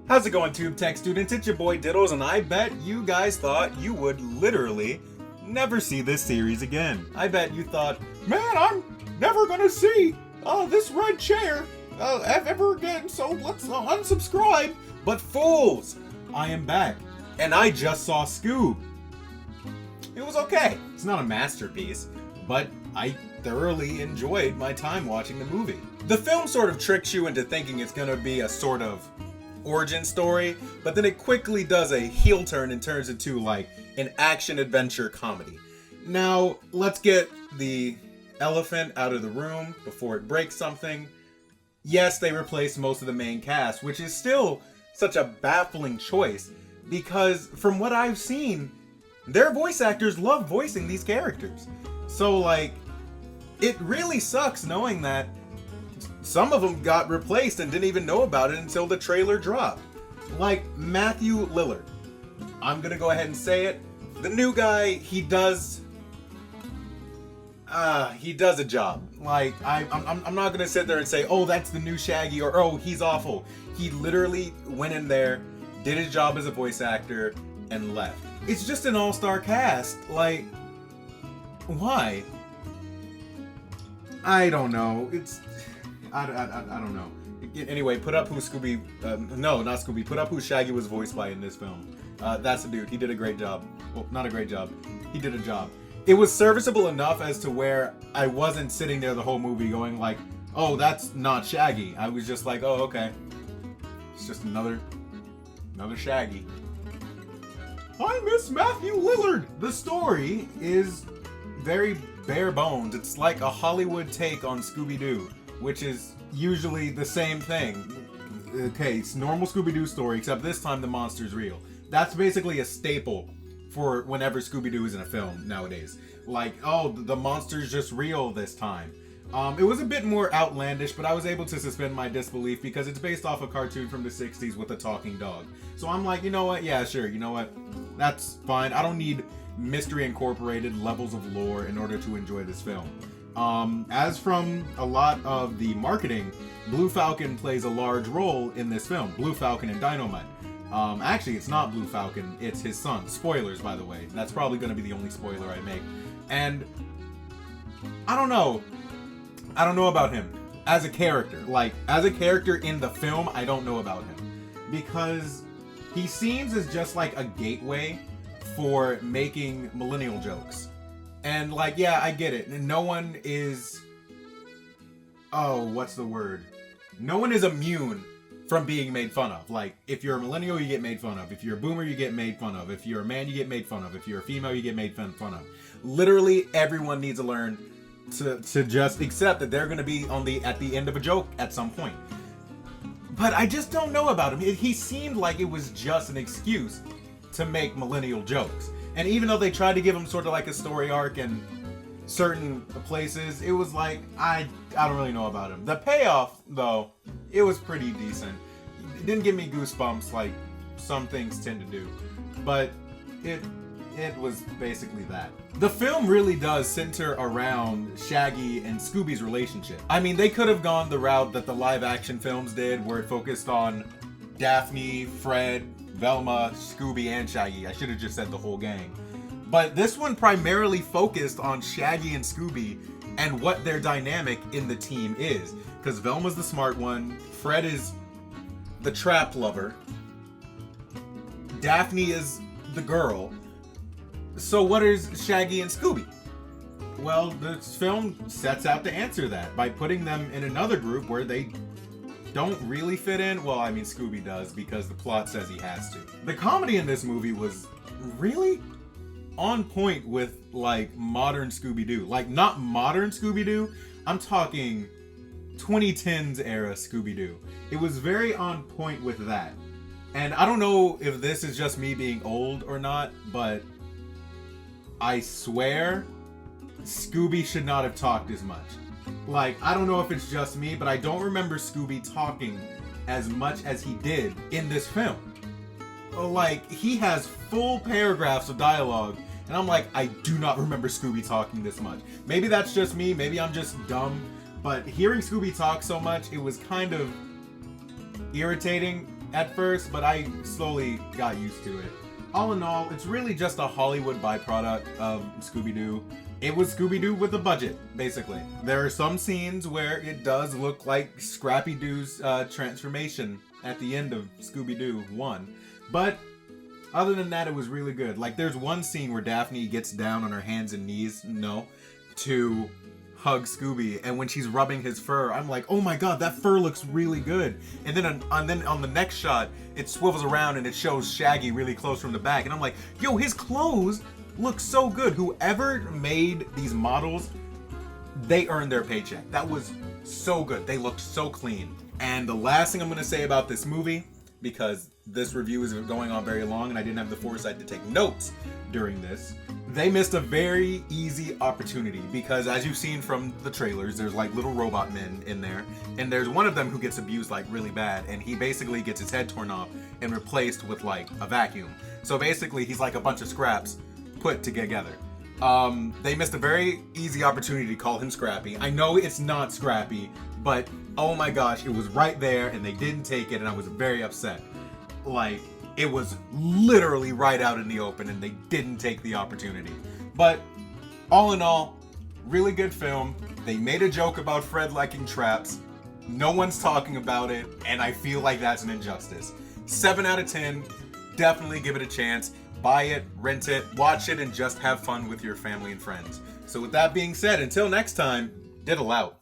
How's it going, Tube Tech students? It's your boy Diddles, and I bet you guys thought you would literally never see this series again. I bet you thought, man, I'm never gonna see this red chair ever again, so let's unsubscribe. But fools, I am back, and I just saw Scoob. It was okay. It's not a masterpiece, but I thoroughly enjoyed my time watching the movie. The film sort of tricks you into thinking it's gonna be a sort of origin story, but then it quickly does a heel turn and turns into like an action adventure comedy. Now, let's get the elephant out of the room before it breaks something. Yes, they replaced most of the main cast, which is still such a baffling choice because from what I've seen, their voice actors love voicing these characters. So like, it really sucks knowing that some of them got replaced and didn't even know about it until the trailer dropped. Like Matthew Lillard. I'm gonna go ahead and say it. The new guy, he does a job. Like, I'm not gonna sit there and say, oh, that's the new Shaggy, or oh, he's awful. He literally went in there, did his job as a voice actor, and left. It's just an all-star cast. Like, why? I don't know. I don't know. Anyway, put up who Scooby... no, not Scooby. Put up who Shaggy was voiced by in this film. That's the dude. He did a great job. Well, not a great job. He did a job. It was serviceable enough as to where I wasn't sitting there the whole movie going like, oh, that's not Shaggy. I was just like, oh, okay. It's just another Shaggy. I miss Matthew Lillard. The story is very bare bones. It's like a Hollywood take on Scooby-Doo, which is usually the same thing. Okay, it's normal Scooby-Doo story, except this time the monster's real. That's basically a staple for whenever Scooby-Doo is in a film nowadays. Like, oh, the monster's just real this time. It was a bit more outlandish, but I was able to suspend my disbelief because it's based off a cartoon from the 60s with a talking dog. So I'm like, you know what? Yeah, sure. You know what? That's fine. I don't need Mystery Incorporated levels of lore in order to enjoy this film. As from a lot of the marketing, Blue Falcon plays a large role in this film. Blue Falcon and Dynamite. Actually, it's not Blue Falcon, it's his son. Spoilers, by the way. That's probably going to be the only spoiler I make. And I don't know. I don't know about him as a character. Like, as a character in the film, I don't know about him. Because he seems as just like a gateway for making millennial jokes. And like, yeah, I get it. No one is... Oh, what's the word? No one is immune from being made fun of. Like, if you're a millennial, you get made fun of. If you're a boomer, you get made fun of. If you're a man, you get made fun of. If you're a female, you get made fun of. Literally, everyone needs to learn to just accept that they're going to be at the end of a joke at some point. But I just don't know about him. He seemed like it was just an excuse to make millennial jokes. And even though they tried to give him sort of like a story arc in certain places, it was like, I don't really know about him. The payoff, though, it was pretty decent. It didn't give me goosebumps like some things tend to do. But it was basically that. The film really does center around Shaggy and Scooby's relationship. I mean, they could have gone the route that the live action films did, where it focused on Daphne, Fred, Velma, Scooby, and Shaggy. I should have just said the whole gang. But this one primarily focused on Shaggy and Scooby and what their dynamic in the team is. Because Velma's the smart one, Fred is the trap lover, Daphne is the girl. So what is Shaggy and Scooby? Well, this film sets out to answer that by putting them in another group where they don't really fit in. Well, I mean, Scooby does because the plot says he has to. The comedy in this movie was really on point with like modern Scooby-Doo. Like, not modern Scooby-Doo, I'm talking 2010s era Scooby-Doo. It was very on point with that. And I don't know if this is just me being old or not, but I swear Scooby should not have talked as much. Like, I don't know if it's just me, but I don't remember Scooby talking as much as he did in this film. Like, he has full paragraphs of dialogue, and I'm like, I do not remember Scooby talking this much. Maybe that's just me, maybe I'm just dumb, but hearing Scooby talk so much, it was kind of irritating at first, but I slowly got used to it. All in all, it's really just a Hollywood byproduct of Scooby-Doo. It was Scooby-Doo with a budget, basically. There are some scenes where it does look like Scrappy-Doo's transformation at the end of Scooby-Doo 1. But other than that, it was really good. Like, there's one scene where Daphne gets down on her hands and knees, to hug Scooby, and when she's rubbing his fur, I'm like, oh my god, that fur looks really good. And then on the next shot, it swivels around and it shows Shaggy really close from the back, and I'm like, yo, his clothes look so good. Whoever made these models, they earned their paycheck. That was so good. They looked so clean. And the last thing I'm going to say about this movie, because this review is going on very long and I didn't have the foresight to take notes during this, they missed a very easy opportunity, because as you've seen from the trailers, there's like little robot men in there, and there's one of them who gets abused like really bad, and he basically gets his head torn off and replaced with like a vacuum. So basically he's like a bunch of scraps put together. They missed a very easy opportunity to call him Scrappy. I know it's not Scrappy, but oh my gosh, it was right there and they didn't take it, and I was very upset. Like, it was literally right out in the open and they didn't take the opportunity. But all in all, really good film. They made a joke about Fred liking traps. No one's talking about it, and I feel like that's an injustice. 7 out of 10. Definitely give it a chance. Buy it, rent it, watch it, and just have fun with your family and friends. So with that being said, until next time, Diddle out.